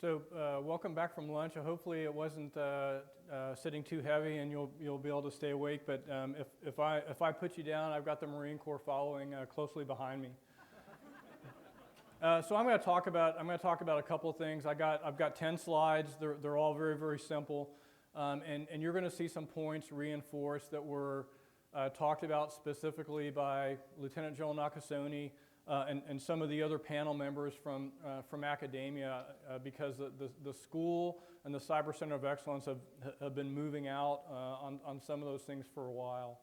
Welcome back from lunch. Hopefully it wasn't sitting too heavy and you'll be able to stay awake. But if I put you down, I've got the Marine Corps following closely behind me. So I'm going to talk about a couple of things. I've got 10 slides. They're all very, very simple, and you're going to see some points reinforced that were talked about specifically by Lieutenant General Nakasone. And some of the other panel members from academia, because the school and the Cyber Center of Excellence have been moving out on some of those things for a while.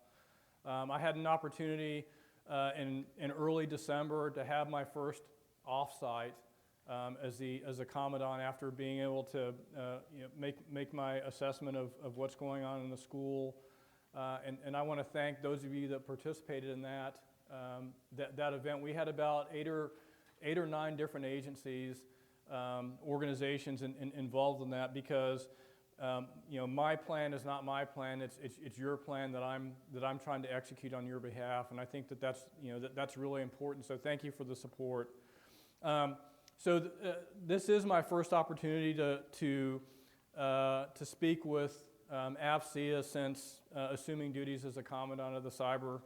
I had an opportunity in early December to have my first offsite as a Commandant after being able to make my assessment of what's going on in the school. And I want to thank those of you that participated in that event. We had about eight or nine different agencies, organizations involved in that, because my plan is not my plan. It's your plan that I'm trying to execute on your behalf, and I think that's really important. So thank you for the support. This is my first opportunity to speak with AFCEA since assuming duties as a Commandant of the Cyber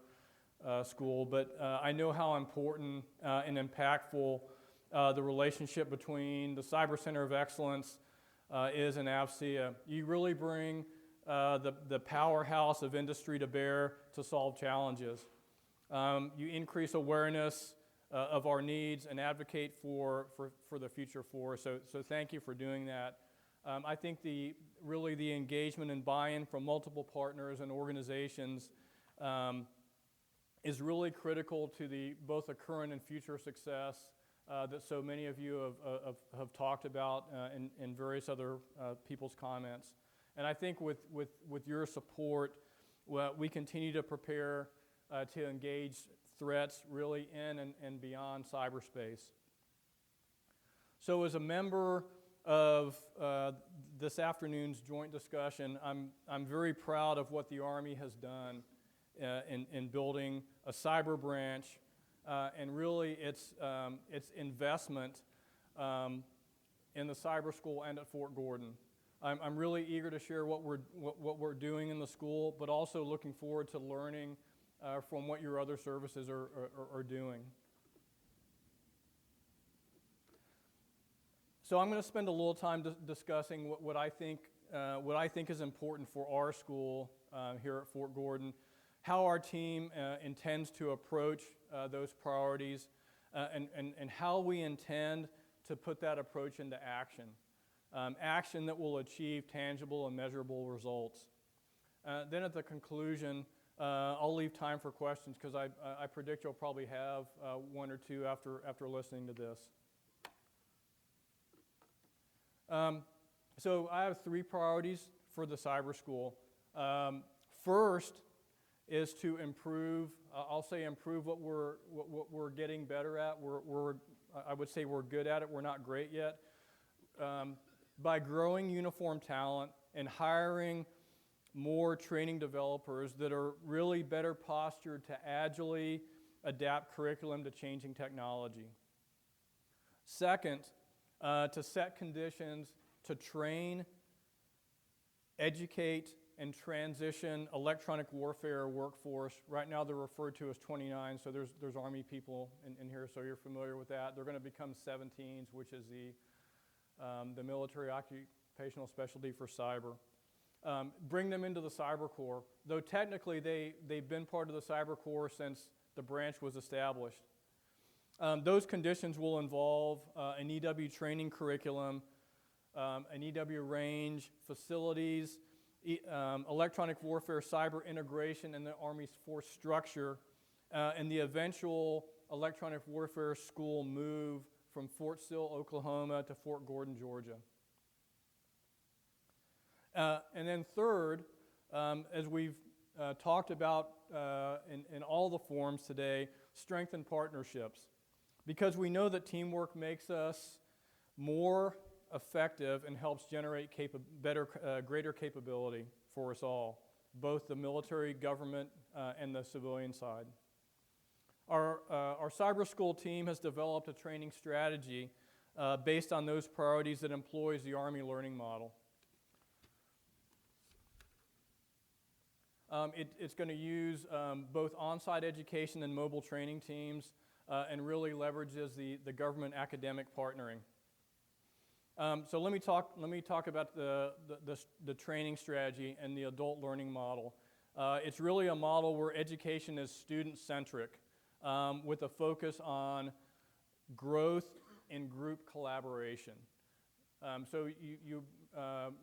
School, but I know how important and impactful the relationship between the Cyber Center of Excellence is in AFCEA. You really bring the powerhouse of industry to bear to solve challenges. You increase awareness of our needs and advocate for the future for us. So thank you for doing that. I think the engagement and buy-in from multiple partners and organizations is really critical to both the current and future success that so many of you have talked about in various other people's comments. And I think with your support, we continue to prepare to engage threats really in and beyond cyberspace. So as a member of this afternoon's joint discussion, I'm very proud of what the Army has done in building a cyber branch, and really its investment in the cyber school and at Fort Gordon. I'm really eager to share what we're doing in the school, but also looking forward to learning from what your other services are doing. So I'm going to spend a little time discussing what I think is important for our school here at Fort Gordon, how our team intends to approach those priorities, and how we intend to put that approach into action, action that will achieve tangible and measurable results. Then at the conclusion, I'll leave time for questions, because I predict you'll probably have one or two after listening to this. So I have three priorities for the cyber school. First is to improve. I'll say improve what we're getting better at. I would say we're good at it. We're not great yet. By growing uniform talent and hiring more training developers that are really better postured to agilely adapt curriculum to changing technology. Second, to set conditions to train, educate, and transition electronic warfare workforce. Right now they're referred to as 29, so there's Army people in here, so you're familiar with that. They're going to become 17s, which is the military occupational specialty for cyber. Bring them into the Cyber Corps, though technically they've been part of the Cyber Corps since the branch was established. Those conditions will involve an EW training curriculum, an EW range, facilities, electronic warfare, cyber integration in the Army's force structure, and the eventual electronic warfare school move from Fort Sill, Oklahoma to Fort Gordon, Georgia. And then third, as we've talked about in all the forums today, strengthen partnerships. Because we know that teamwork makes us more effective and helps generate greater capability for us all, both the military, government, and the civilian side. Our cyber school team has developed a training strategy based on those priorities that employs the Army learning model. It's going to use both on-site education and mobile training teams, and really leverages the government academic partnering. So let me talk about the training strategy and the adult learning model. It's really a model where education is student-centric, with a focus on growth and group collaboration. So you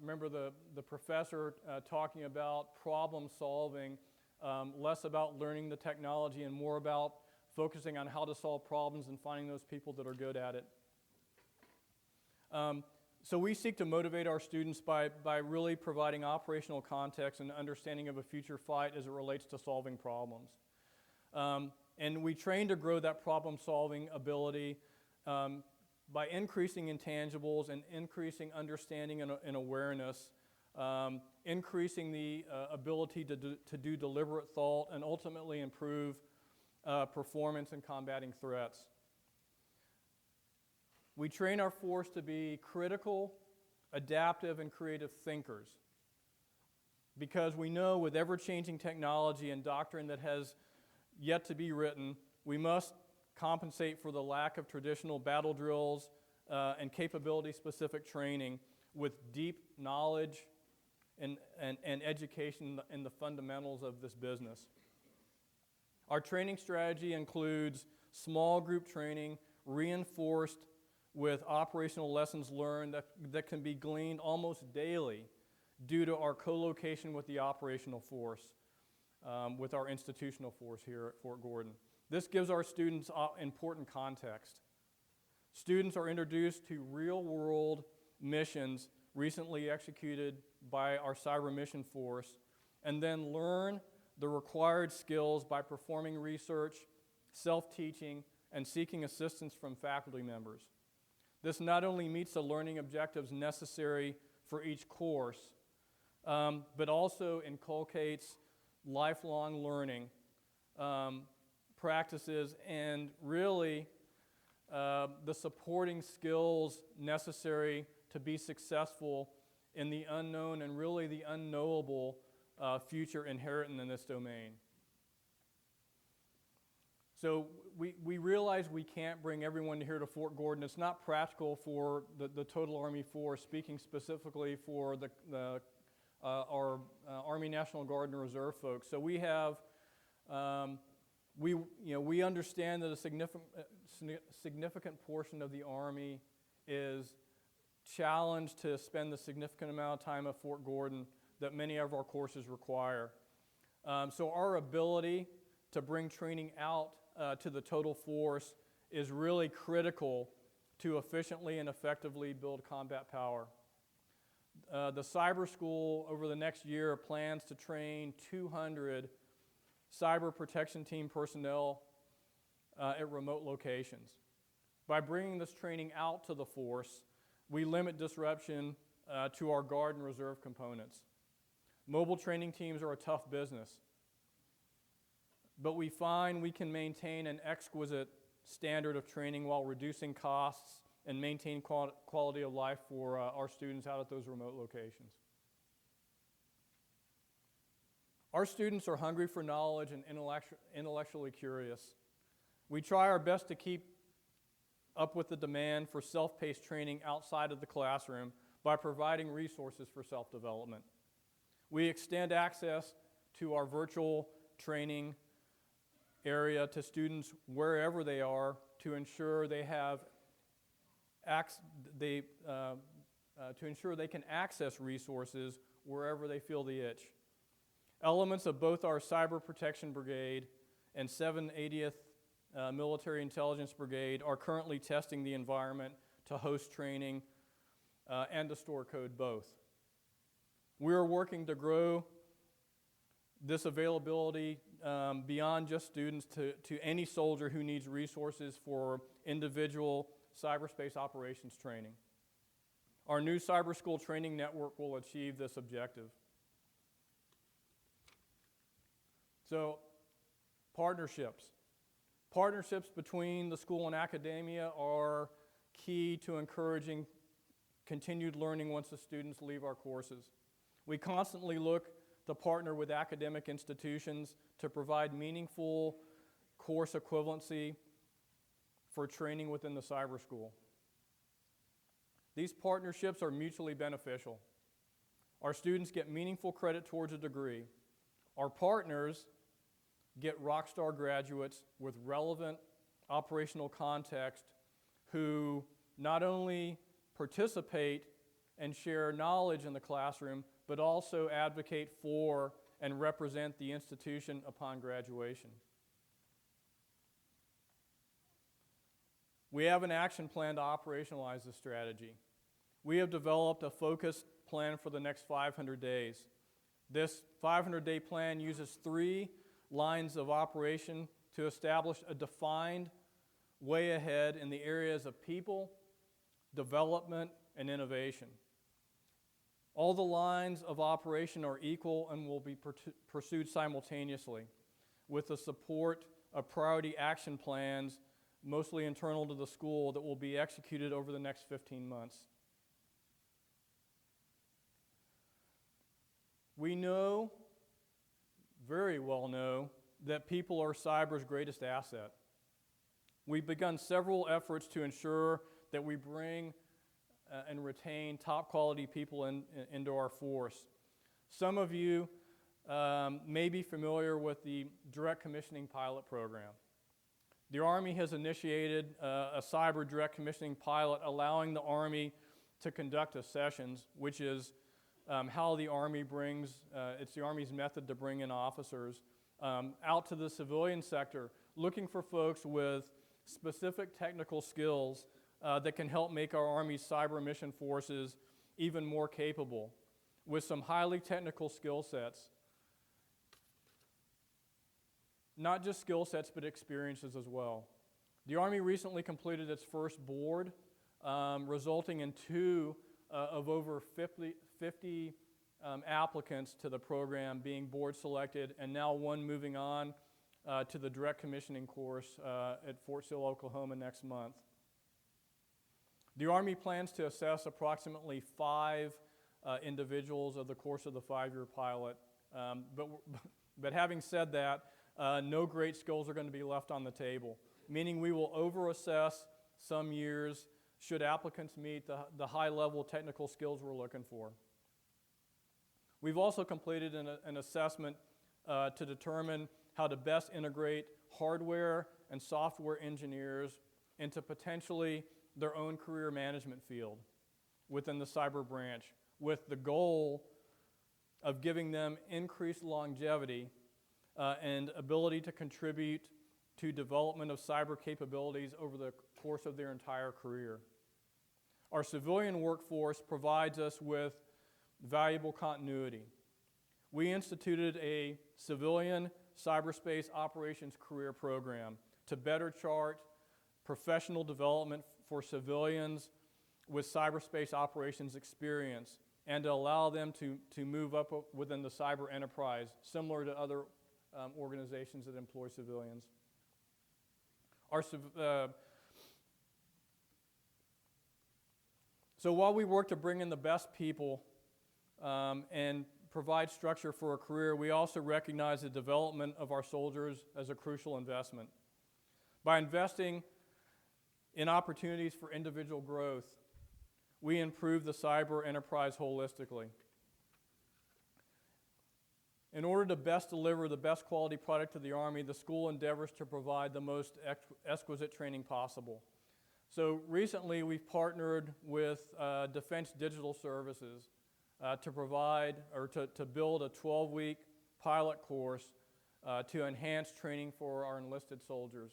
remember the professor talking about problem solving, less about learning the technology and more about focusing on how to solve problems and finding those people that are good at it. So we seek to motivate our students by really providing operational context and understanding of a future fight as it relates to solving problems. And we train to grow that problem-solving ability by increasing intangibles and increasing understanding and awareness, increasing the ability to do deliberate thought, and ultimately improve performance in combating threats. We train our force to be critical, adaptive, and creative thinkers, because we know with ever-changing technology and doctrine that has yet to be written, we must compensate for the lack of traditional battle drills and capability-specific training with deep knowledge and education in the fundamentals of this business. Our training strategy includes small group training reinforced with operational lessons learned that can be gleaned almost daily due to our co-location with the operational force, with our institutional force here at Fort Gordon. This gives our students important context. Students are introduced to real-world missions recently executed by our cyber mission force, and then learn the required skills by performing research, self-teaching, and seeking assistance from faculty members. This not only meets the learning objectives necessary for each course, but also inculcates lifelong learning practices and really the supporting skills necessary to be successful in the unknown and really the unknowable future inherent in this domain. So we realize we can't bring everyone here to Fort Gordon. It's not practical for the total Army force, speaking specifically for our Army National Guard and Reserve folks. So we have, we understand that a significant portion of the Army is challenged to spend the significant amount of time at Fort Gordon that many of our courses require. So our ability to bring training out to the total force is really critical to efficiently and effectively build combat power. The cyber school over the next year plans to train 200 cyber protection team personnel at remote locations. By bringing this training out to the force, we limit disruption to our Guard and Reserve components. Mobile training teams are a tough business, but we find we can maintain an exquisite standard of training while reducing costs and maintain quality of life for our students out at those remote locations. Our students are hungry for knowledge and intellectually curious. We try our best to keep up with the demand for self-paced training outside of the classroom by providing resources for self-development. We extend access to our virtual training area to students wherever they are to ensure they have to ensure they can access resources wherever they feel the itch. Elements of both our Cyber Protection Brigade and 780th Military Intelligence Brigade are currently testing the environment to host training and to store code both. We are working to grow this availability beyond just students to any soldier who needs resources for individual cyberspace operations training. Our new cyber school training network will achieve this objective. So, partnerships. Partnerships between the school and academia are key to encouraging continued learning once the students leave our courses. We constantly look to partner with academic institutions to provide meaningful course equivalency for training within the cyber school. These partnerships are mutually beneficial. Our students get meaningful credit towards a degree. Our partners get rockstar graduates with relevant operational context who not only participate and share knowledge in the classroom, but also advocate for and represent the institution upon graduation. We have an action plan to operationalize this strategy. We have developed a focused plan for the next 500 days. This 500-day plan uses 3 lines of operation to establish a defined way ahead in the areas of people, development, and innovation. All the lines of operation are equal and will be pursued simultaneously with the support of priority action plans, mostly internal to the school, that will be executed over the next 15 months. We know, very well know, that people are cyber's greatest asset. We've begun several efforts to ensure that we bring and retain top quality people into our force. Some of you may be familiar with the direct commissioning pilot program. The Army has initiated a cyber direct commissioning pilot allowing the Army to conduct sessions, which is how the Army brings, it's the Army's method to bring in officers out to the civilian sector, looking for folks with specific technical skills that can help make our Army's cyber mission forces even more capable with some highly technical skill sets. Not just skill sets, but experiences as well. The Army recently completed its first board, resulting in 2 of over 50 applicants to the program being board selected, and now 1 moving on to the direct commissioning course at Fort Sill, Oklahoma next month. The Army plans to assess approximately 5 individuals over the course of the 5-year pilot. But having said that, no great skills are going to be left on the table, meaning we will over-assess some years should applicants meet the high-level technical skills we're looking for. We've also completed an assessment to determine how to best integrate hardware and software engineers into potentially their own career management field within the cyber branch, with the goal of giving them increased longevity and ability to contribute to development of cyber capabilities over the course of their entire career. Our civilian workforce provides us with valuable continuity. We instituted a civilian cyberspace operations career program to better chart professional development for civilians with cyberspace operations experience and to allow them to move up within the cyber enterprise, similar to other organizations that employ civilians. So while we work to bring in the best people and provide structure for a career, we also recognize the development of our soldiers as a crucial investment. By investing in opportunities for individual growth, we improve the cyber enterprise holistically. In order to best deliver the best quality product to the Army, the school endeavors to provide the most exquisite training possible. So recently we've partnered with Defense Digital Services to provide or to build a 12-week pilot course to enhance training for our enlisted soldiers.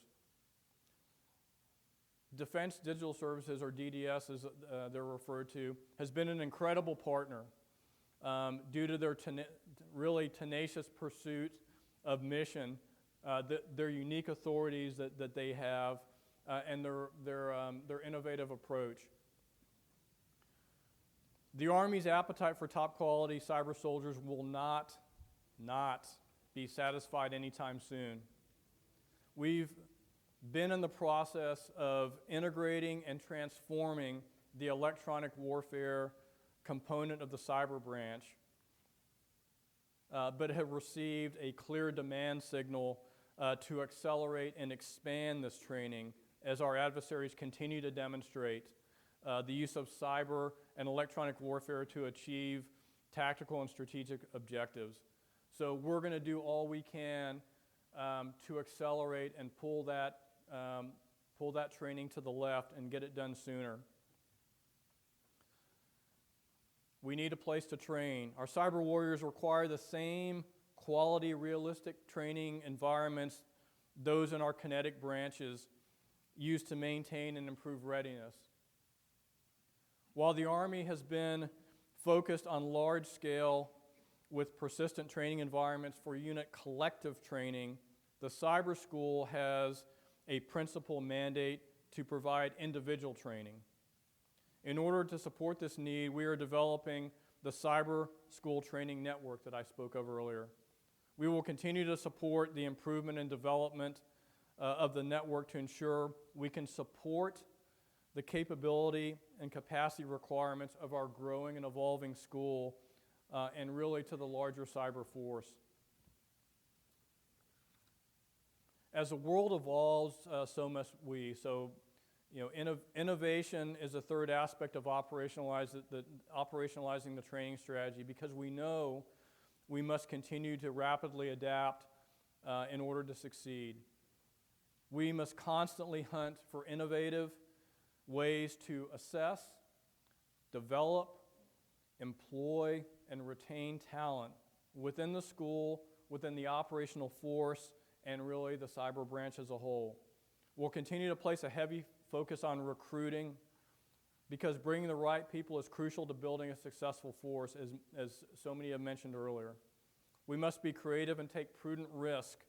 Defense Digital Services, or DDS as they're referred to, has been an incredible partner due to their really tenacious pursuit of mission, their unique authorities that they have, and their innovative approach. The Army's appetite for top quality cyber soldiers will not be satisfied anytime soon. We've been in the process of integrating and transforming the electronic warfare component of the cyber branch, but have received a clear demand signal to accelerate and expand this training as our adversaries continue to demonstrate the use of cyber and electronic warfare to achieve tactical and strategic objectives. So we're going to do all we can to accelerate and pull that training to the left and get it done sooner. We need a place to train. Our cyber warriors require the same quality, realistic training environments those in our kinetic branches use to maintain and improve readiness. While the Army has been focused on large scale with persistent training environments for unit collective training, the Cyber School has a principal mandate to provide individual training. In order to support this need, we are developing the Cyber School Training Network that I spoke of earlier. We will continue to support the improvement and development of the network to ensure we can support the capability and capacity requirements of our growing and evolving school and really to the larger cyber force. As the world evolves, so must we. So, innovation is a third aspect of operationalizing the training strategy, because we know we must continue to rapidly adapt in order to succeed. We must constantly hunt for innovative ways to assess, develop, employ, and retain talent within the school, within the operational force, and really the cyber branch as a whole. We'll continue to place a heavy focus on recruiting, because bringing the right people is crucial to building a successful force, as so many have mentioned earlier. We must be creative and take prudent risk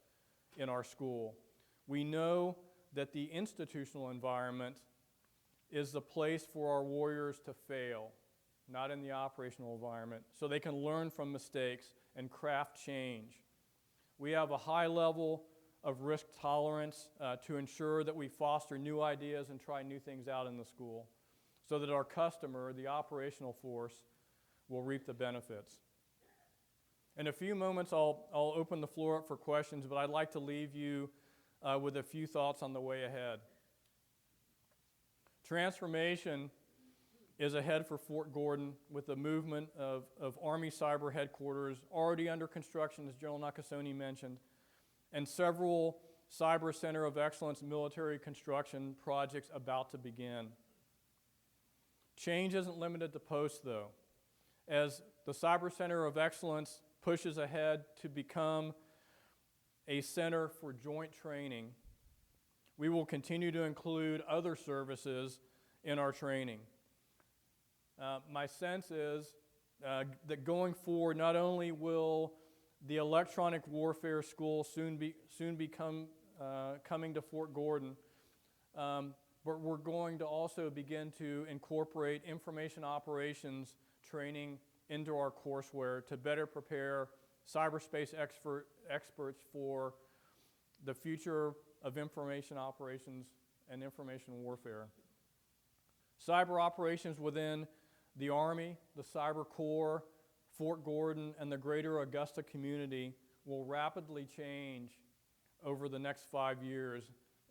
in our school. We know that the institutional environment is the place for our warriors to fail, not in the operational environment, so they can learn from mistakes and craft change. We have a high level of risk tolerance to ensure that we foster new ideas and try new things out in the school so that our customer, the operational force, will reap the benefits. In a few moments, I'll open the floor up for questions, but I'd like to leave you with a few thoughts on the way ahead. Transformation is ahead for Fort Gordon with the movement of Army Cyber Headquarters already under construction, as General Nakasone mentioned, and several Cyber Center of Excellence military construction projects about to begin. Change isn't limited to posts, though. As the Cyber Center of Excellence pushes ahead to become a center for joint training, we will continue to include other services in our training. My sense is that going forward, not only will the electronic warfare school soon be coming to Fort Gordon, but we're going to also begin to incorporate information operations training into our courseware to better prepare cyberspace experts for the future of information operations and information warfare. Cyber operations within the Army, the Cyber Corps, Fort Gordon, and the greater Augusta community will rapidly change over the next 5 years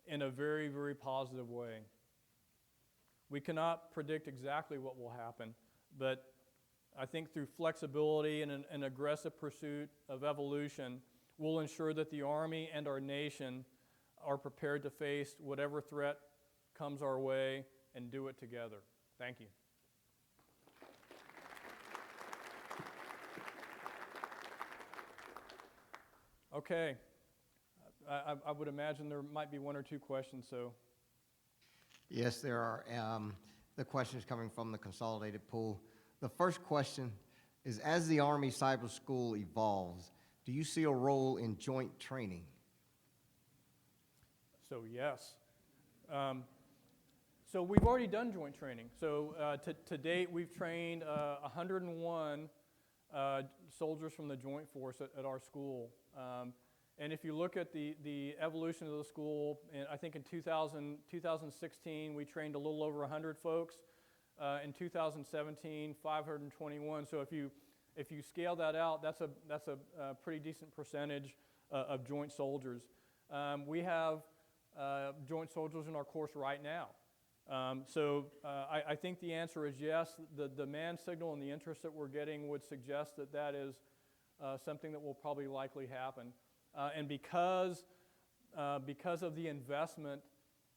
in a very, very positive way. We cannot predict exactly what will happen, but I think through flexibility and an aggressive pursuit of evolution, we'll ensure that the Army and our nation are prepared to face whatever threat comes our way and do it together. Thank you. Okay. I would imagine there might be one or two questions, so. Yes, there are. The questions coming from the consolidated pool. The first question is, as the Army Cyber School evolves, do you see a role in joint training? So yes. So we've already done joint training. So to date, we've trained 101 soldiers from the Joint Force at our school. And if you look at the evolution of the school, and I think in 2016, we trained a little over 100 folks. In 2017, 521. So if you scale that out, that's a pretty decent percentage of joint soldiers. We have joint soldiers in our course right now. I think the answer is yes. The demand signal and the interest that we're getting would suggest that that is something that will probably likely happen. And because of the investment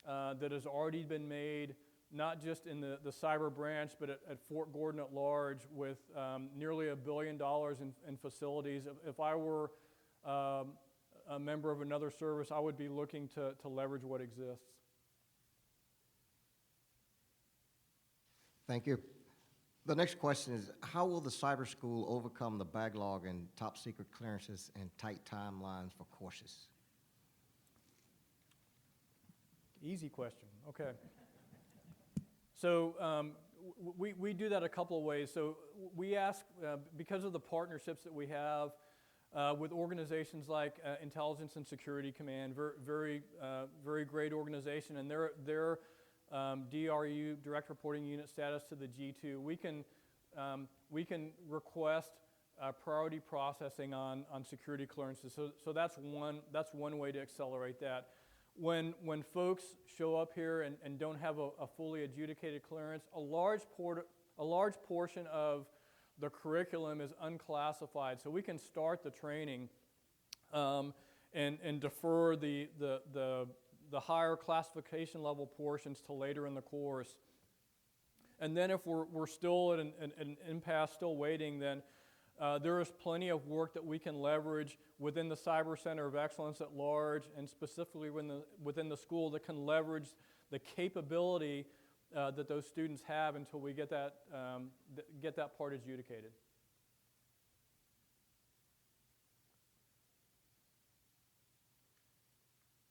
that has already been made, not just in the cyber branch, but at Fort Gordon at large, with nearly $1 billion in facilities. If I were a member of another service, I would be looking to leverage what exists. Thank you. The next question is, how will the cyber school overcome the backlog in top secret clearances and tight timelines for courses? Easy question. Okay. So we do that a couple of ways. So we ask, because of the partnerships that we have with organizations like Intelligence and Security Command, very great organization, and their DRU, Direct Reporting Unit status to the G2, we can request priority processing on security clearances. So that's one way to accelerate that. When folks show up here and don't have a fully adjudicated clearance, a large portion of the curriculum is unclassified. So we can start the training and defer the higher classification level portions to later in the course. And then if we're still at an impasse, still waiting, then there is plenty of work that we can leverage within the Cyber Center of Excellence at large, and specifically within the school, that can leverage the capability that those students have until we get that part adjudicated.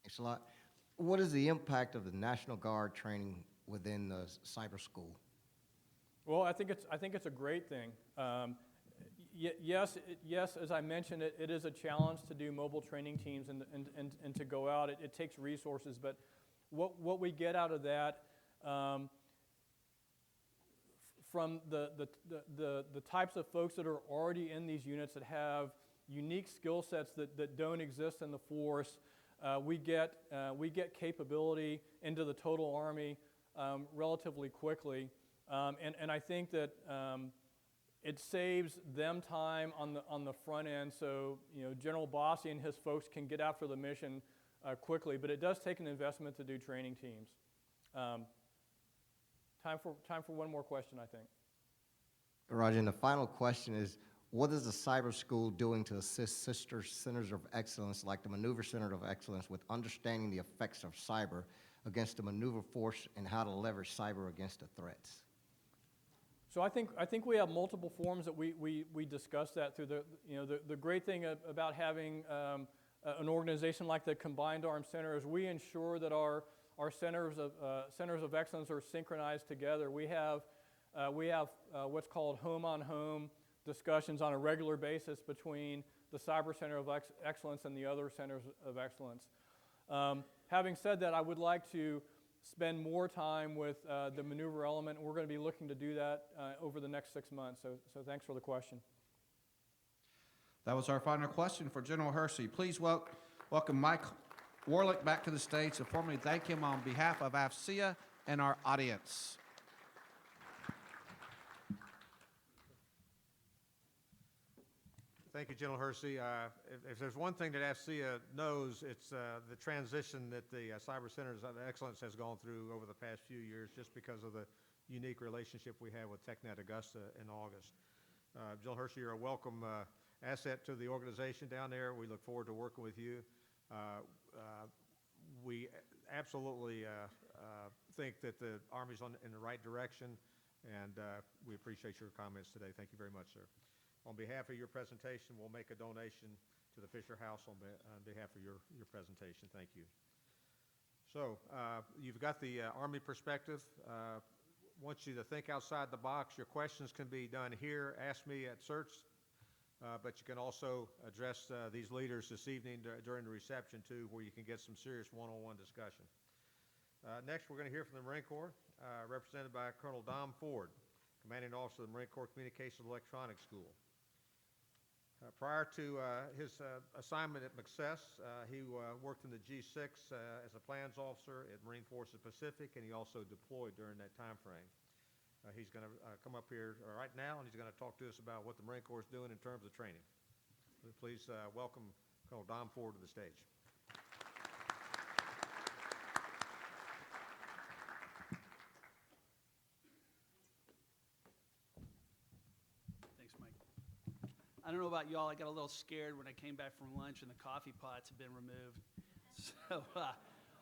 Thanks a lot. What is the impact of the National Guard training within the cyber school? Well, I think it's a great thing. Yes, as I mentioned, it is a challenge to do mobile training teams and to go out. It takes resources, but what we get out of that, from the types of folks that are already in these units that have unique skill sets that don't exist in the force, we get capability into the total Army relatively quickly, and I think that it saves them time on the front end. So General Bossi and his folks can get after the mission quickly, but it does take an investment to do training teams. Time for one more question, I think. Roger, and the final question is, what is the cyber school doing to assist sister centers of excellence like the Maneuver Center of Excellence with understanding the effects of cyber against the maneuver force and how to leverage cyber against the threats? So I think we have multiple forms that we discuss that through. The great thing about having an organization like the Combined Arms Center is we ensure that our centers of excellence are synchronized together. We have what's called home-on-home discussions on a regular basis between the Cyber Center of Excellence and the other centers of excellence. Having said that, I would like to spend more time with the maneuver element, and we're going to be looking to do that over the next 6 months. So thanks for the question. That was our final question for General Hersey. Please welcome Mike Warlick back to the stage to formally thank him on behalf of AFCEA and our audience. Thank you, General Hersey. If there's one thing that AFCEA knows, it's the transition that the Cyber Centers of Excellence has gone through over the past few years, just because of the unique relationship we have with TechNet Augusta in August. General Hersey, you're a welcome asset to the organization down there. We look forward to working with you. We absolutely think that the Army's in the right direction, and we appreciate your comments today. Thank you very much, sir. On behalf of your presentation, we'll make a donation to the Fisher House on behalf of your presentation. Thank you. So you've got the Army perspective. Want you to think outside the box. Your questions can be done here. Ask me at search but you can also address these leaders this evening during the reception, too, where you can get some serious one-on-one discussion. Next, we're going to hear from the Marine Corps, represented by Col Dom Ford, Commanding Officer of the Marine Corps Communications Electronics School. Prior to his assignment at McCess, he worked in the G6 as a plans officer at Marine Forces Pacific, and he also deployed during that time frame. He's going to come up here right now, and he's going to talk to us about what the Marine Corps is doing in terms of training. Please welcome Col Dom Ford to the stage. Thanks, Mike. I don't know about y'all, I got a little scared when I came back from lunch and the coffee pots had been removed. So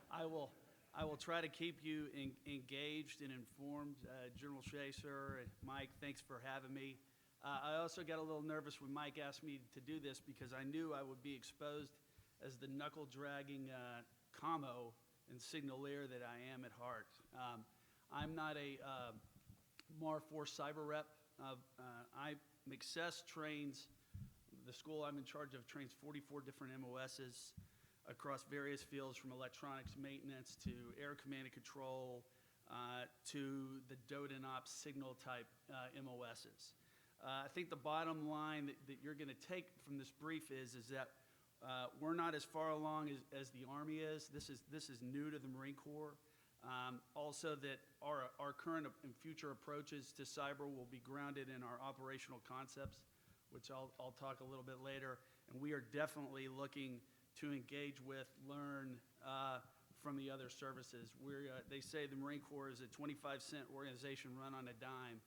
I will try to keep you engaged and informed. General Chaser and Mike, thanks for having me. I also got a little nervous when Mike asked me to do this because I knew I would be exposed as the knuckle-dragging commo and signaleer that I am at heart. I'm not a MAR 4 cyber rep. McCess trains, the school I'm in charge of trains 44 different MOSs across various fields, from electronics maintenance to air command and control to the DOT and ops signal type MOSs. I think the bottom line that you're going to take from this brief is that we're not as far along as the Army is. This is new to the Marine Corps. Also that our current and future approaches to cyber will be grounded in our operational concepts, which I'll talk a little bit later. And we are definitely looking to engage with, learn from the other services. They say the Marine Corps is a 25-cent organization run on a dime.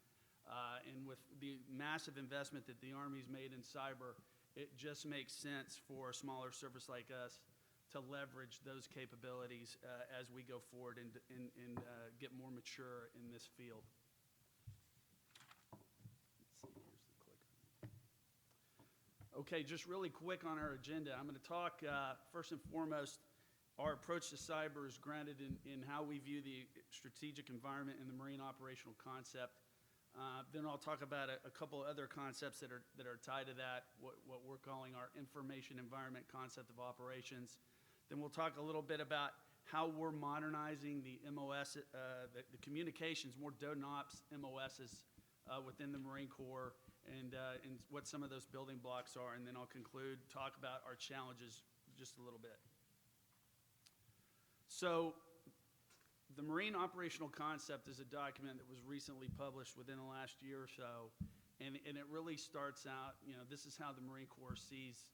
And with the massive investment that the Army's made in cyber, it just makes sense for a smaller service like us to leverage those capabilities as we go forward and get more mature in this field. Let's see, here's the clicker. Okay, just really quick on our agenda. I'm going to talk, first and foremost, our approach to cyber is grounded in how we view the strategic environment and the Marine operational concept. Then I'll talk about a couple of other concepts that are tied to that, what we're calling our information environment concept of operations. Then we'll talk a little bit about how we're modernizing the MOS, the communications, more DOT and ops MOSs within the Marine Corps, and what some of those building blocks are. And then I'll conclude, talk about our challenges just a little bit. So the Marine Operational Concept is a document that was recently published within the last year or so, and it really starts out, this is how the Marine Corps sees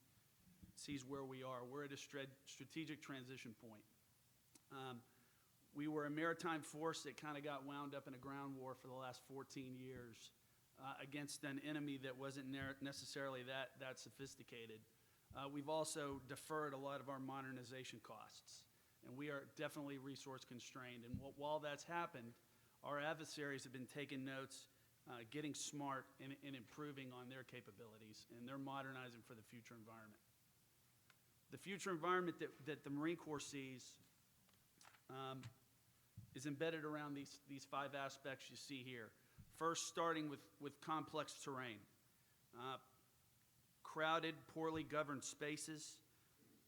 where we are. We're at a strategic transition point. We were a maritime force that kind of got wound up in a ground war for the last 14 years against an enemy that wasn't necessarily that sophisticated. We've also deferred a lot of our modernization costs, and we are definitely resource constrained. And while that's happened, our adversaries have been taking notes, getting smart, and improving on their capabilities, and they're modernizing for the future environment. The future environment that the Marine Corps sees is embedded around these five aspects you see here. First, starting with complex terrain. Crowded, poorly governed spaces,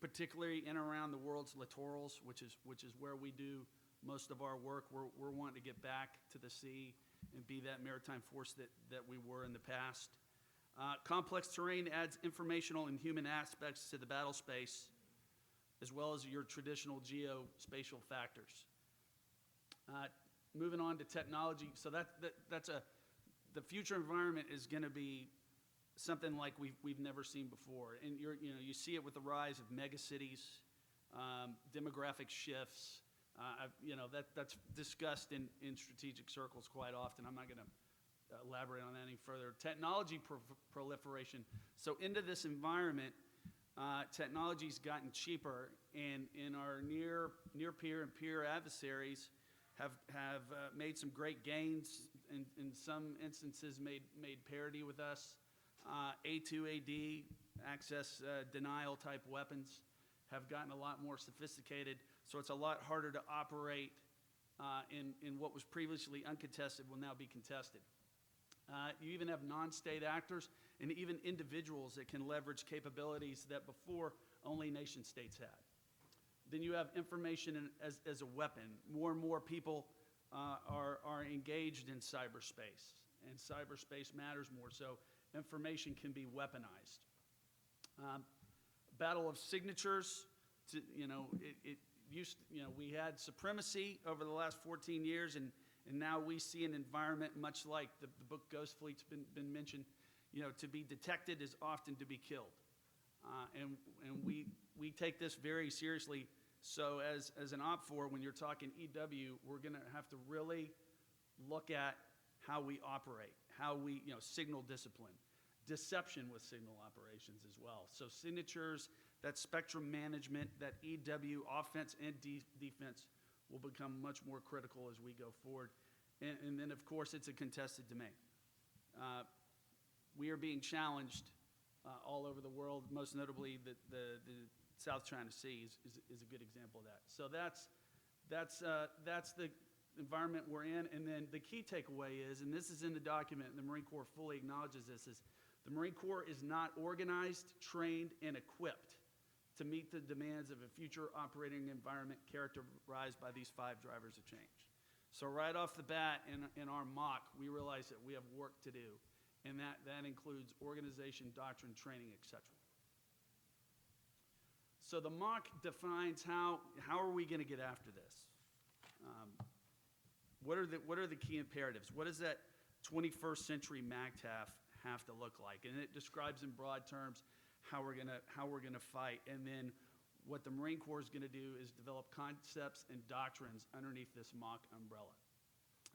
particularly in and around the world's littorals, which is where we do most of our work. We're wanting to get back to the sea and be that maritime force that we were in the past. Complex terrain adds informational and human aspects to the battle space, as well as your traditional geospatial factors. Moving on to technology, so the future environment is going to be something like we've never seen before, and you see it with the rise of megacities, demographic shifts. That's discussed in strategic circles quite often. I'm not going to elaborate on that any further. Technology proliferation. So into this environment, technology's gotten cheaper, and our near peer and peer adversaries have made some great gains. In some instances, made parity with us. A2AD, access denial type weapons, have gotten a lot more sophisticated. So it's a lot harder to operate in what was previously uncontested will now be contested. You even have non-state actors and even individuals that can leverage capabilities that before only nation states had. Then you have information as a weapon. More and more people are engaged in cyberspace, and cyberspace matters more, so information can be weaponized. Battle of signatures, we had supremacy over the last 14 years, and now we see an environment much like the book Ghost Fleet's been mentioned. To be detected is often to be killed. And we take this very seriously. So as an OPFOR, when you're talking EW, we're going to have to really look at how we operate, how we, signal discipline, deception with signal operations as well. So signatures, that spectrum management, that EW, offense and defense, will become much more critical as we go forward. And then, of course, it's a contested domain. We are being challenged all over the world, most notably the South China Sea is a good example of that. So that's the environment we're in. And then the key takeaway is, and this is in the document, and the Marine Corps fully acknowledges this, is the Marine Corps is not organized, trained, and equipped to meet the demands of a future operating environment characterized by these 5 drivers of change. So right off the bat in our mock, we realize that we have work to do, and that includes organization, doctrine, training, etc. So the mock defines how are we going to get after this? What are the key imperatives? What does that 21st century MAGTF have to look like? And it describes in broad terms how we're gonna fight. And then what the Marine Corps is gonna do is develop concepts and doctrines underneath this mock umbrella.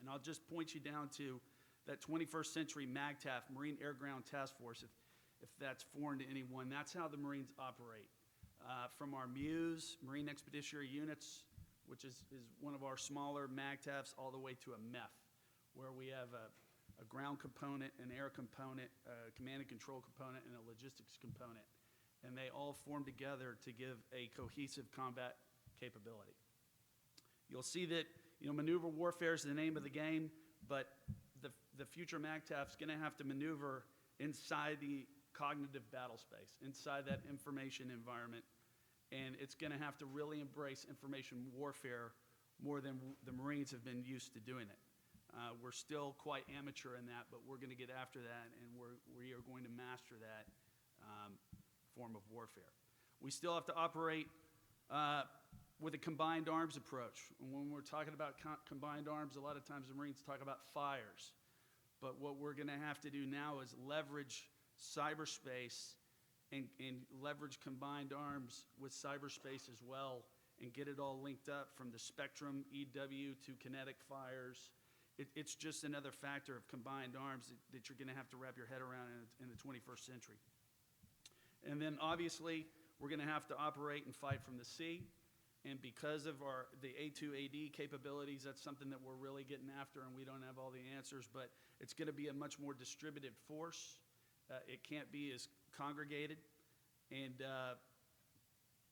And I'll just point you down to that 21st century MAGTF, Marine Air Ground Task Force, if that's foreign to anyone. That's how the Marines operate. From our MUs, Marine Expeditionary Units, which is one of our smaller MAGTFs, all the way to a MEF, where we have a ground component, an air component, a command and control component, and a logistics component. And they all form together to give a cohesive combat capability. You'll see that maneuver warfare is the name of the game, but the future MAGTF is going to have to maneuver inside the cognitive battle space, inside that information environment, and it's going to have to really embrace information warfare more than the Marines have been used to doing it. We're still quite amateur in that, but we're going to get after that, and we are going to master that form of warfare. We still have to operate with a combined arms approach. And when we're talking about combined arms, a lot of times the Marines talk about fires. But what we're going to have to do now is leverage cyberspace and leverage combined arms with cyberspace as well, and get it all linked up from the spectrum, EW, to kinetic fires. It's just another factor of combined arms that you're going to have to wrap your head around in the 21st century. And then obviously, we're going to have to operate and fight from the sea. And because of the A2AD capabilities, that's something that we're really getting after, and we don't have all the answers, but it's going to be a much more distributed force. It can't be as congregated. And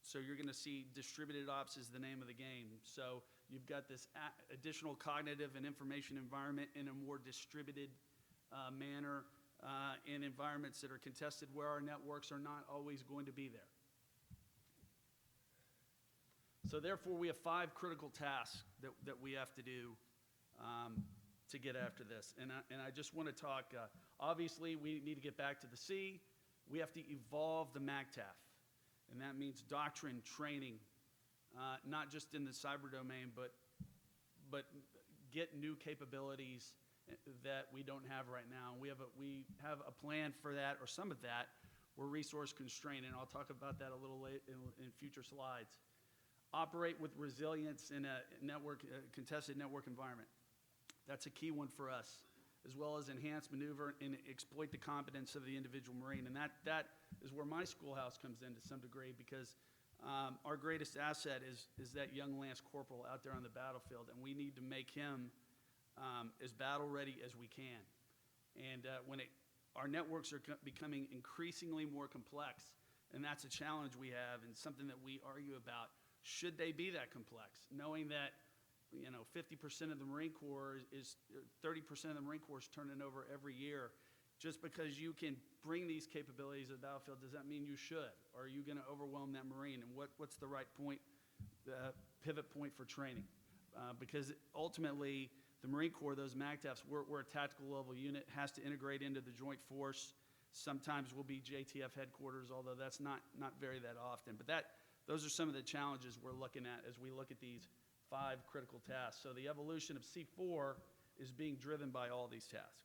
so you're going to see distributed ops is the name of the game. So you've got this additional cognitive and information environment in a more distributed manner in environments that are contested where our networks are not always going to be there. So therefore, we have 5 critical tasks that we have to do to get after this. And I just want to talk, obviously, we need to get back to the sea. We have to evolve the MAGTF. And that means doctrine, training, not just in the cyber domain, but get new capabilities that we don't have right now. We have a plan for that, or some of that. We're resource constrained, and I'll talk about that a little later in future slides. Operate with resilience in a contested network environment. That's a key one for us, as well as enhance maneuver and exploit the competence of the individual Marine. And that is where my schoolhouse comes in to some degree, because our greatest asset is that young Lance Corporal out there on the battlefield, and we need to make him as battle ready as we can. And our networks are becoming increasingly more complex, and that's a challenge we have and something that we argue about. Should they be that complex? Knowing that 50% of the Marine Corps is 30% of the Marine Corps is turning over every year. Just because you can bring these capabilities to the battlefield, does that mean you should? Or are you going to overwhelm that Marine? And what's the right point, pivot point for training? Because ultimately, the Marine Corps, those MACTFs, we're a tactical level unit, has to integrate into the joint force. Sometimes we'll be JTF headquarters, although that's not very that often. But those are some of the challenges we're looking at as we look at these 5 critical tasks. So the evolution of C4 is being driven by all these tasks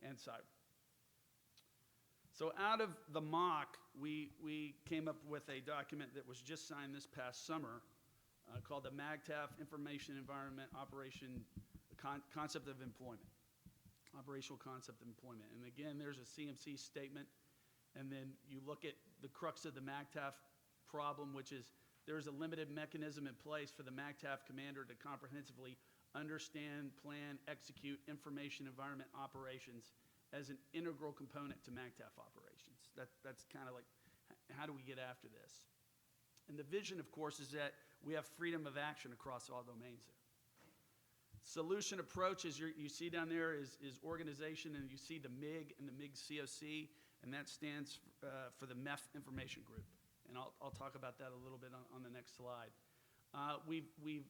and cyber. So out of the mock, we came up with a document that was just signed this past summer called the MAGTF Information Environment Operation Concept of Employment, Operational Concept of Employment. And again, there's a CMC statement, and then you look at the crux of the MAGTF problem, which is there's a limited mechanism in place for the MAGTF commander to comprehensively understand, plan, execute information environment operations as an integral component to MAGTF operations. That's kind of like, how do we get after this? And the vision, of course, is that we have freedom of action across all domains there. Solution approach, as you see down there, is organization, and you see the MIG and the MIG COC, and that stands for the MEF Information Group. And I'll talk about that a little bit on the next slide. We've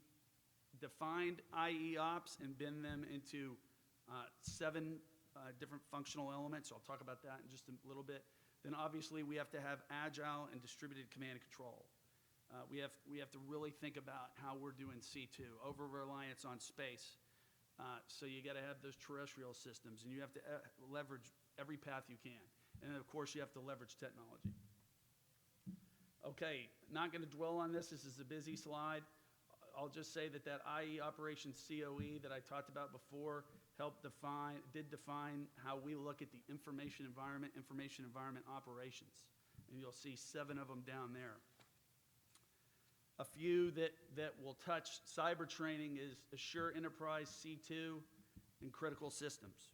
defined IE ops and bin them into 7 different functional elements. So I'll talk about that in just a little bit. Then obviously we have to have agile and distributed command and control. We have to really think about how we're doing C2, over-reliance on space. So you got to have those terrestrial systems, and you have to leverage every path you can. And of course, you have to leverage technology. Okay, not going to dwell on this. This is a busy slide. I'll just say that IE Operation COE that I talked about before did define how we look at the information environment operations. And you'll see 7 of them down there. A few that will touch cyber training is Assure Enterprise C2 and critical systems.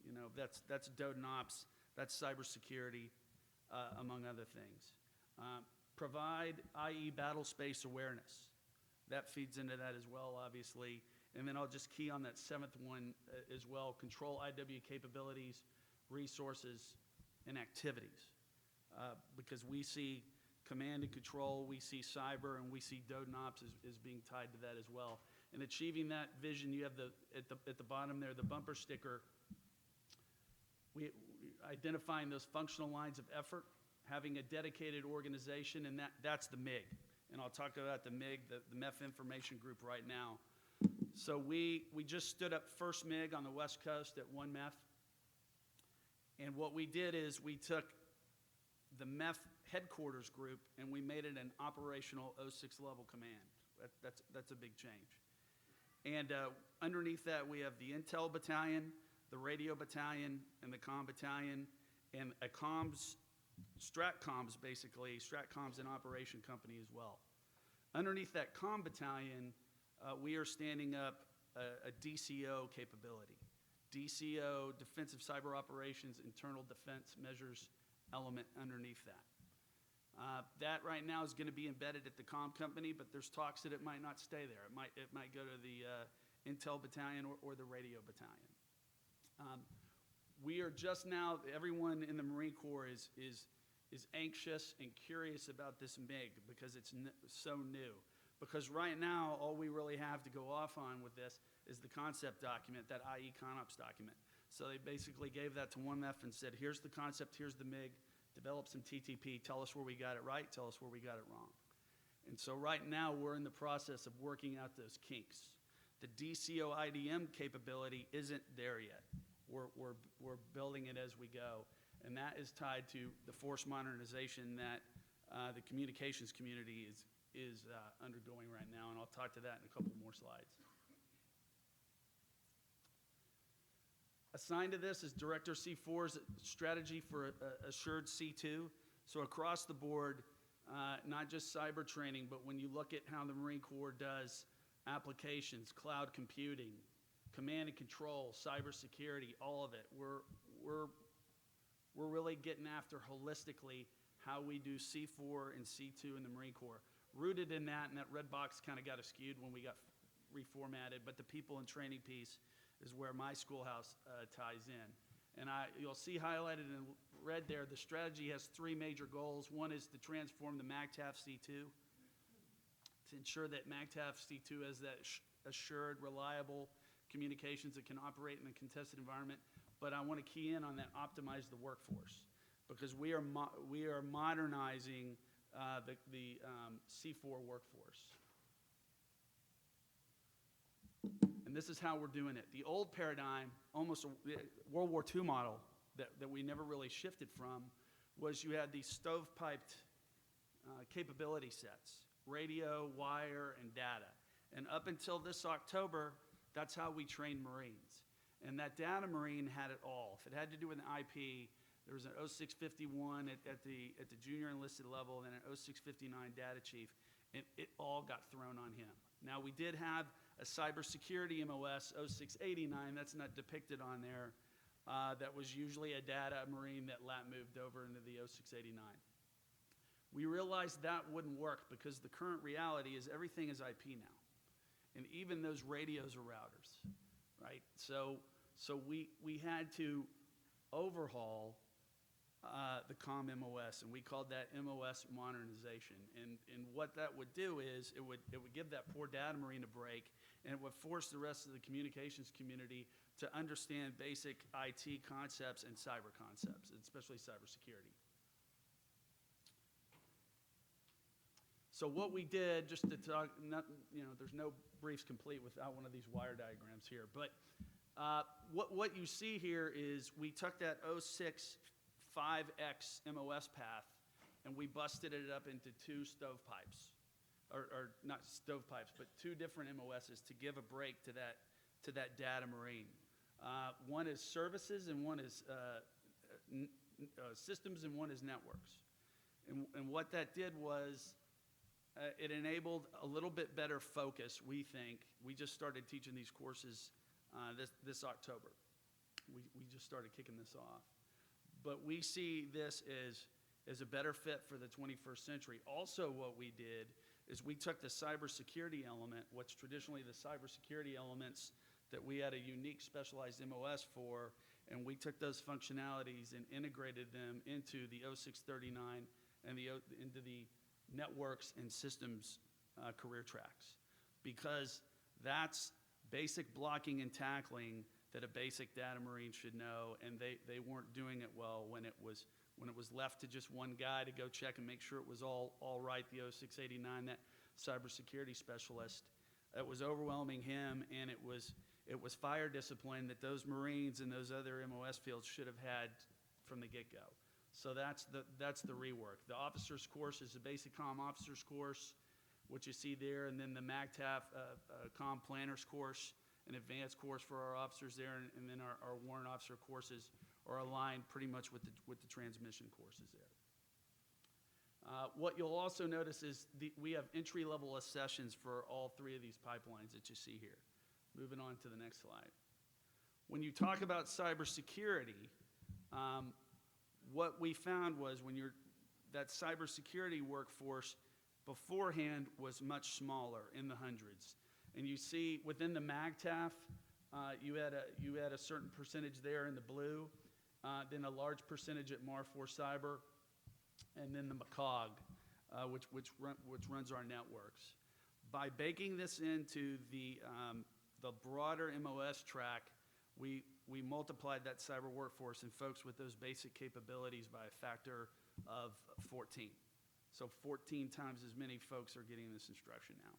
You know, that's DOD Ops, that's cybersecurity, among other things. Provide IE battle space awareness. That feeds into that as well, obviously. And then I'll just key on that 7th one as well, control IW capabilities, resources, and activities. Because we see command and control, we see cyber, and we see DOD Ops as being tied to that as well. And achieving that vision, you have at the bottom there, the bumper sticker, identifying those functional lines of effort, having a dedicated organization, and that's the MIG. And I'll talk about the MIG, the MEF Information Group right now. So we just stood up first MIG on the West Coast at 1 MEF. And what we did is we took the MEF headquarters group and we made it an operational 06 level command. That's a big change. And underneath that, we have the Intel Battalion, the Radio Battalion, and the Comm Battalion, and a comms, Stratcoms basically, Stratcoms and Operation Company as well. Underneath that Comm Battalion, we are standing up a DCO capability. DCO, Defensive Cyber Operations, Internal Defense Measures element underneath that. That right now is going to be embedded at the Comm Company, but there's talks that it might not stay there. It might go to the Intel Battalion or the Radio Battalion. We are just now, everyone in the Marine Corps is anxious and curious about this MIG because it's so new. Because right now, all we really have to go off on with this is the concept document, that IE ConOps document. So they basically gave that to 1MEF and said, here's the concept, here's the MIG, develop some TTP, tell us where we got it right, tell us where we got it wrong. And so right now, we're in the process of working out those kinks. The DCO IDM capability isn't there yet. We're building it as we go. And that is tied to the force modernization that the communications community is undergoing right now, and I'll talk to that in a couple more slides. Assigned to this is Director C4's strategy for assured C2. So across the board, not just cyber training, but when you look at how the Marine Corps does applications, cloud computing, command and control, cybersecurity, all of it, we're really getting after holistically how we do C4 and C2 in the Marine Corps. Rooted in that, and that red box kind of got us skewed when we got reformatted, but the people and training piece is where my schoolhouse ties in. And you'll see highlighted in red there, the strategy has 3 major goals. One is to transform the MAGTF C2, to ensure that MAGTF C2 has that assured, reliable communications that can operate in a contested environment. But I want to key in on that optimize the workforce, because we are modernizing the C4 workforce. And this is how we're doing it. The old paradigm, almost a World War II model that we never really shifted from, was you had these stovepiped capability sets, radio, wire, and data. And up until this October, that's how we trained Marines. And that data Marine had it all. If it had to do with an IP, there was an 0651 at the junior enlisted level, and then an 0659 data chief, and it all got thrown on him. Now, we did have a cybersecurity MOS 0689, that's not depicted on there, that was usually a data Marine that moved over into the 0689. We realized that wouldn't work because the current reality is everything is IP now. And even those radios are routers, right? So we had to overhaul the COM MOS, and we called that MOS modernization. And what that would do is it would give that poor data Marine a break, and it would force the rest of the communications community to understand basic IT concepts and cyber concepts, especially cybersecurity. So what we did, just to talk, there's no briefs complete without one of these wire diagrams here, but what you see here is we took that 065X MOS path and we busted it up into 2 stovepipes, or not stovepipes, but 2 different MOSs to give a break to that data Marine. One is services and one is systems and one is networks. And what that did was it enabled a little bit better focus, we think. We just started teaching these courses this October. We just started kicking this off. But we see this as a better fit for the 21st century. Also, what we did is we took the cybersecurity element, what's traditionally the cybersecurity elements that we had a unique specialized MOS for, and we took those functionalities and integrated them into the 0639 and into the networks and systems career tracks, because that's basic blocking and tackling that a basic data Marine should know, and they weren't doing it well when it was left to just one guy to go check and make sure it was all right, the 0689, that cybersecurity specialist. It was overwhelming him, and it was fire discipline that those Marines and those other MOS fields should have had from the get-go. So that's the rework. The officers course is a basic comm officers course, which you see there, and then the MAGTF comm planners course, an advanced course for our officers there, and then our warrant officer courses are aligned pretty much with the transmission courses there. What you'll also notice is we have entry-level sessions for all 3 of these pipelines that you see here. Moving on to the next slide. When you talk about cybersecurity, what we found was that cybersecurity workforce beforehand was much smaller, in the hundreds. And you see within the MAGTF, you had a certain percentage there in the blue, then a large percentage at MAR4 Cyber, and then the MACOG, which runs our networks. By baking this into the broader MOS track, we multiplied that cyber workforce and folks with those basic capabilities by a factor of 14. So 14 times as many folks are getting this instruction now.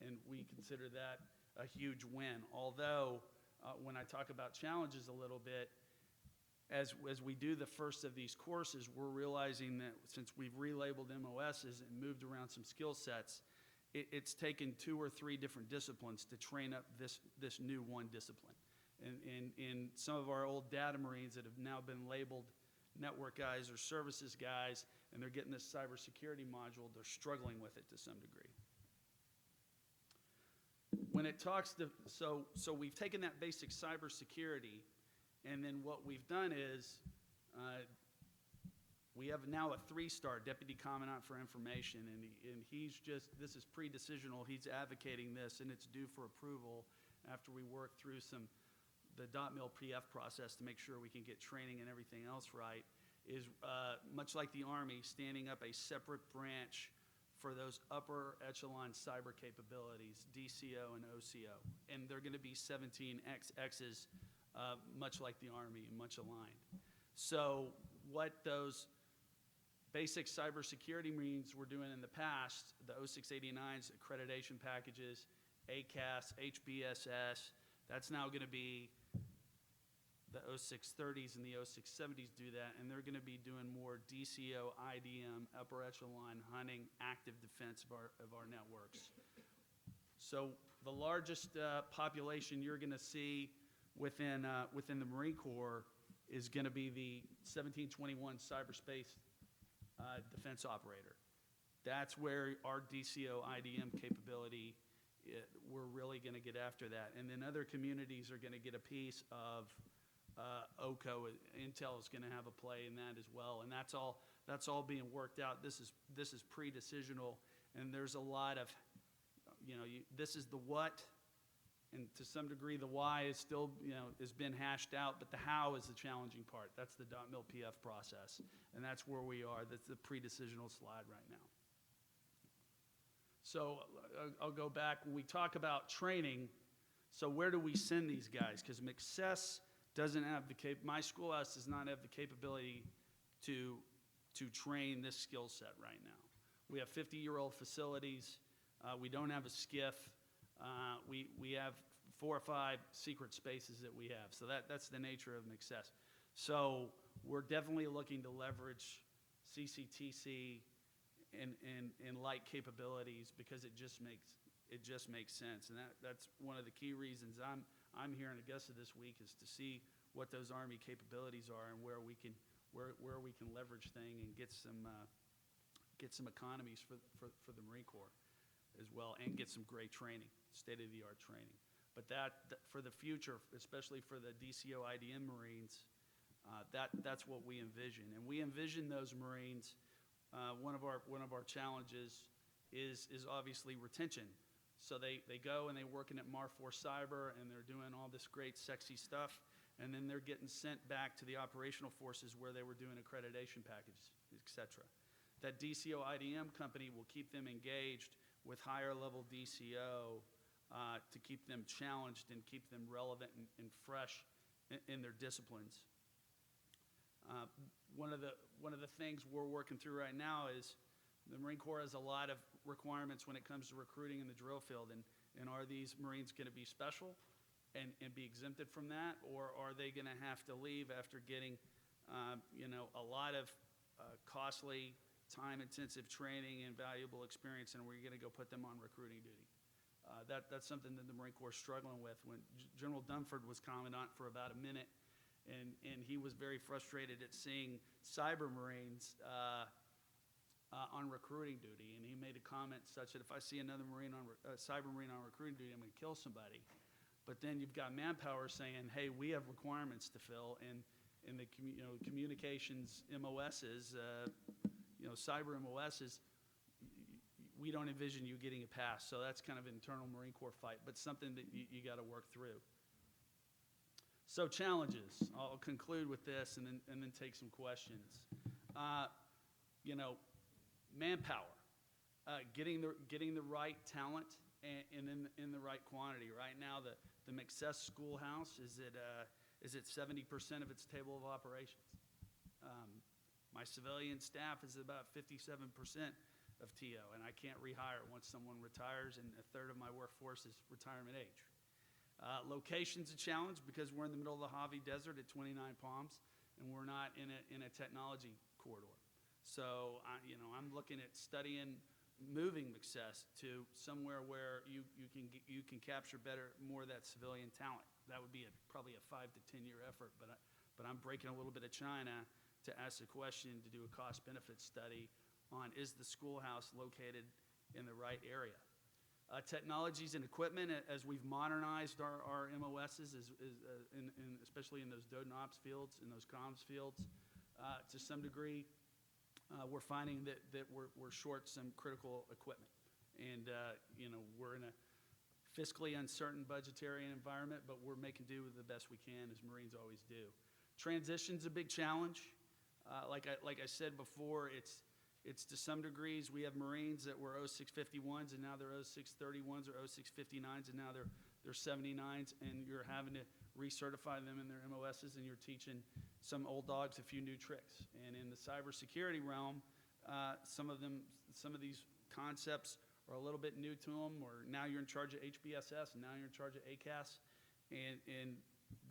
And we consider that a huge win. Although, when I talk about challenges a little bit, as we do the first of these courses, we're realizing that since we've relabeled MOSs and moved around some skill sets, it's taken 2 or 3 different disciplines to train up this new one discipline. And some of our old data Marines that have now been labeled network guys or services guys, and they're getting this cybersecurity module, they're struggling with it to some degree. When it talks to, so we've taken that basic cybersecurity, and then what we've done is We have now a 3-star Deputy Commandant for Information, and he's just, this is pre-decisional, he's advocating this, and it's due for approval after we work through the .mil PF process to make sure we can get training and everything else right, is much like the Army, standing up a separate branch for those upper echelon cyber capabilities, DCO and OCO. And they're gonna be 17 XXs, much like the Army, much aligned. So what those basic cybersecurity Marines were doing in the past, the 0689s, accreditation packages, ACAS, HBSS, that's now gonna be the 0630s and the 0670s do that, and they're gonna be doing more DCO, IDM, upper echelon hunting, active defense of our networks. So the largest population you're gonna see within the Marine Corps is gonna be the 1721 Cyberspace defense operator. That's where our DCO IDM capability, we're really gonna get after that. And then other communities are gonna get a piece of OCO. Intel is gonna have a play in that as well. And that's all being worked out. This is pre-decisional, and there's a lot of, this is the what, and to some degree the why is still, has been hashed out, but the how is the challenging part. That's the .mil PF process, and that's where we are. That's the pre-decisional slide right now. So I'll go back. When we talk about training, so where do we send these guys? Because McSess doesn't have my schoolhouse does not have the capability to train this skill set right now. We have 50-year-old facilities. We don't have a SCIF. We have 4 or 5 secret spaces that we have. So that's the nature of McSess. So we're definitely looking to leverage CCTC and light capabilities because it just makes sense. And that's one of the key reasons I'm here in Augusta this week, is to see what those Army capabilities are and where we can leverage things and get some economies for the Marine Corps as well, and get some great training, state-of-the-art training. But that for the future, especially for the DCO IDM Marines, that's what we envision. And we envision those Marines. One of our challenges is obviously retention. So they go and they're working at Mar 4 Cyber, and they're doing all this great sexy stuff, and then they're getting sent back to the operational forces where they were doing accreditation packages, et cetera. That DCO IDM company will keep them engaged with higher level DCO to keep them challenged and keep them relevant and fresh in their disciplines. One of the things we're working through right now is the Marine Corps has a lot of requirements when it comes to recruiting in the drill field, and are these Marines going to be special and be exempted from that, or are they going to have to leave after getting a lot of costly, time-intensive training and valuable experience, and we're going to go put them on recruiting duty? That's something that the Marine Corps is struggling with. When General Dunford was Commandant for about a minute, and he was very frustrated at seeing cyber Marines on recruiting duty, and he made a comment such that if I see another cyber Marine on recruiting duty, I'm going to kill somebody. But then you've got manpower saying, hey, we have requirements to fill, and in the communications MOSs, cyber MOSs, we don't envision you getting a pass. So that's kind of an internal Marine Corps fight, but something that you got to work through. So challenges. I'll conclude with this and then take some questions. Manpower, getting the right talent and in the right quantity. Right now, the McSess Schoolhouse is at 70% of its table of operations. My civilian staff is about 57% of TO, and I can't rehire once someone retires, and a third of my workforce is retirement age. Location's a challenge because we're in the middle of the Mojave Desert at 29 Palms, and we're not in a technology corridor. So I'm looking at studying moving McSess to somewhere where you can capture more of that civilian talent. That would be probably a 5 to 10 year effort, but I'm breaking a little bit of China to ask the question, to do a cost-benefit study on, is the schoolhouse located in the right area? Technologies and equipment, as we've modernized our MOSs, especially in those DONOPS fields, in those comms fields, to some degree, we're finding that we're short some critical equipment. And, we're in a fiscally uncertain budgetary environment, but we're making do with the best we can, as Marines always do. Transition's a big challenge. Like I said before, it's to some degrees, we have Marines that were 0651s and now they're 0631s or 0659s and now they're 79s, and you're having to recertify them in their MOSs, and you're teaching some old dogs a few new tricks. And in the cybersecurity realm, some of these concepts are a little bit new to them, or now you're in charge of HBSS, and now you're in charge of ACAS, and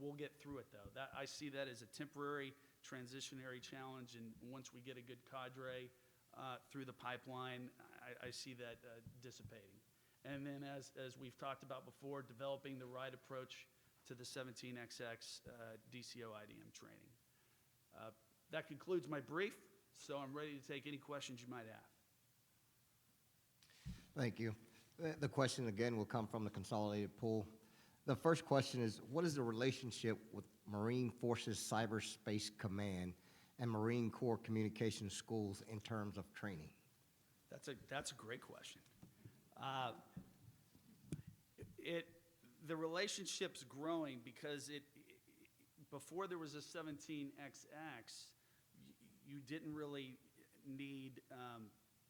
we'll get through it though. I see that as a temporary transitionary challenge, and once we get a good cadre through the pipeline, I see that dissipating. And then as we've talked about before, developing the right approach to the 17XX DCO IDM training. That concludes my brief, so I'm ready to take any questions you might have. Thank you. The question again will come from the consolidated pool. The first question is, what is the relationship with Marine Forces Cyberspace Command and Marine Corps Communications Schools in terms of training? That's a great question. The relationship's growing because before there was a 17XX, you didn't really need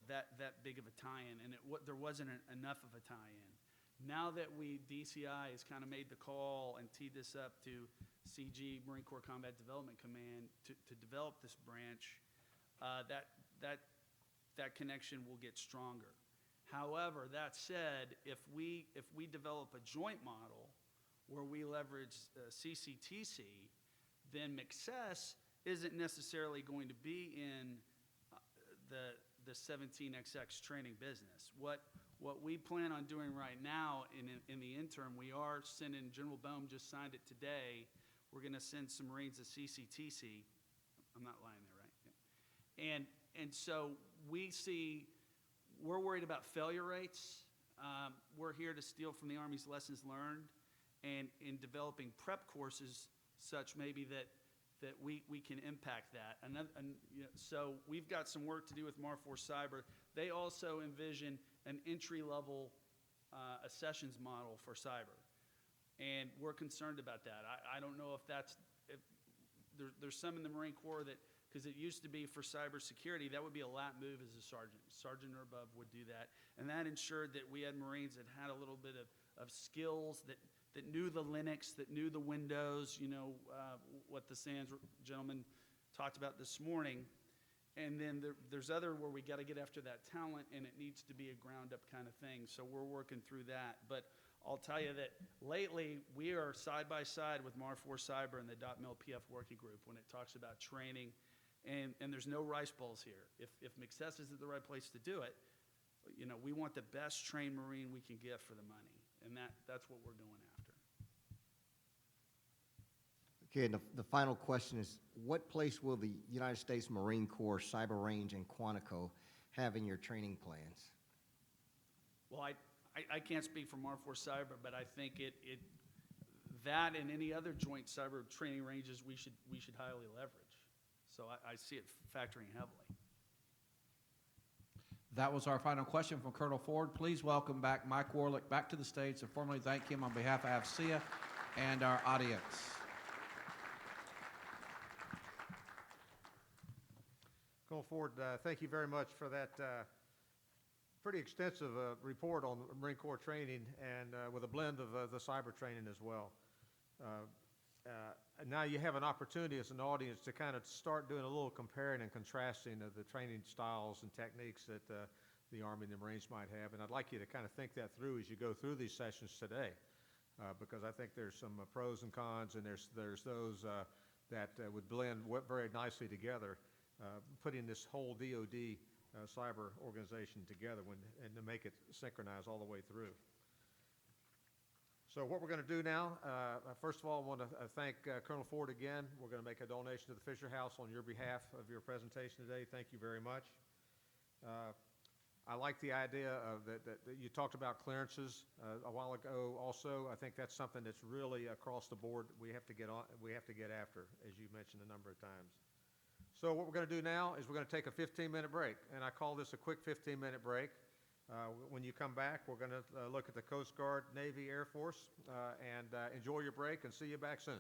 that big of a tie-in, and there wasn't enough of a tie-in. Now that DCI has kind of made the call and teed this up to CG, Marine Corps Combat Development Command, to develop this branch, that connection will get stronger. However, that said, if we develop a joint model where we leverage CCTC, then MCCES isn't necessarily going to be in the 17XX training business. What we plan on doing right now in the interim, we are sending, General Boehm just signed it today, we're going to send some Marines to CCTC. I'm not lying there, right? Yeah. And so we're worried about failure rates. We're here to steal from the Army's lessons learned, and in developing prep courses such maybe that we can impact that. So we've got some work to do with Mar4 Cyber. They also envision an entry-level accessions model for cyber, and we're concerned about that. I don't know if there's some in the Marine Corps that, because it used to be for cybersecurity, that would be a lat move as a sergeant. Sergeant or above would do that, and that ensured that we had Marines that had a little bit of skills, that knew the Linux, that knew the Windows, what the Sands gentleman talked about this morning. And then there's other where we got to get after that talent, and it needs to be a ground-up kind of thing. So we're working through that. But I'll tell you that lately we are side by side with Mar4 Cyber and the .mil PF working group when it talks about training, and there's no rice bowls here. If MCCES is the right place to do it, we want the best trained Marine we can get for the money, and that's what we're going after. Okay, and the final question is, what place will the United States Marine Corps Cyber Range and Quantico have in your training plans? Well, I can't speak for Mar4 Cyber, but I think that and any other joint cyber training ranges we should highly leverage. So I see it factoring heavily. That was our final question from Colonel Ford. Please welcome back Mike Warlick back to the stage and formally thank him on behalf of AFCEA and our audience. Col Ford, thank you very much for that pretty extensive report on Marine Corps training, and with a blend of the cyber training as well. Now you have an opportunity as an audience to kind of start doing a little comparing and contrasting of the training styles and techniques that the Army and the Marines might have, and I'd like you to kind of think that through as you go through these sessions today, because I think there's some pros and cons, and there's those that would blend very nicely together. Putting this whole DoD cyber organization together and to make it synchronized all the way through. So what we're going to do now, first of all, I want to thank Colonel Ford again. We're going to make a donation to the Fisher House on your behalf of your presentation today. Thank you very much. I like the idea of that you talked about clearances a while ago. Also, I think that's something that's really across the board we have to get after, as you mentioned a number of times. So what we're going to do now is we're going to take a 15-minute break, and I call this a quick 15-minute break. When you come back, we're going to look at the Coast Guard, Navy, Air Force, and enjoy your break and see you back soon.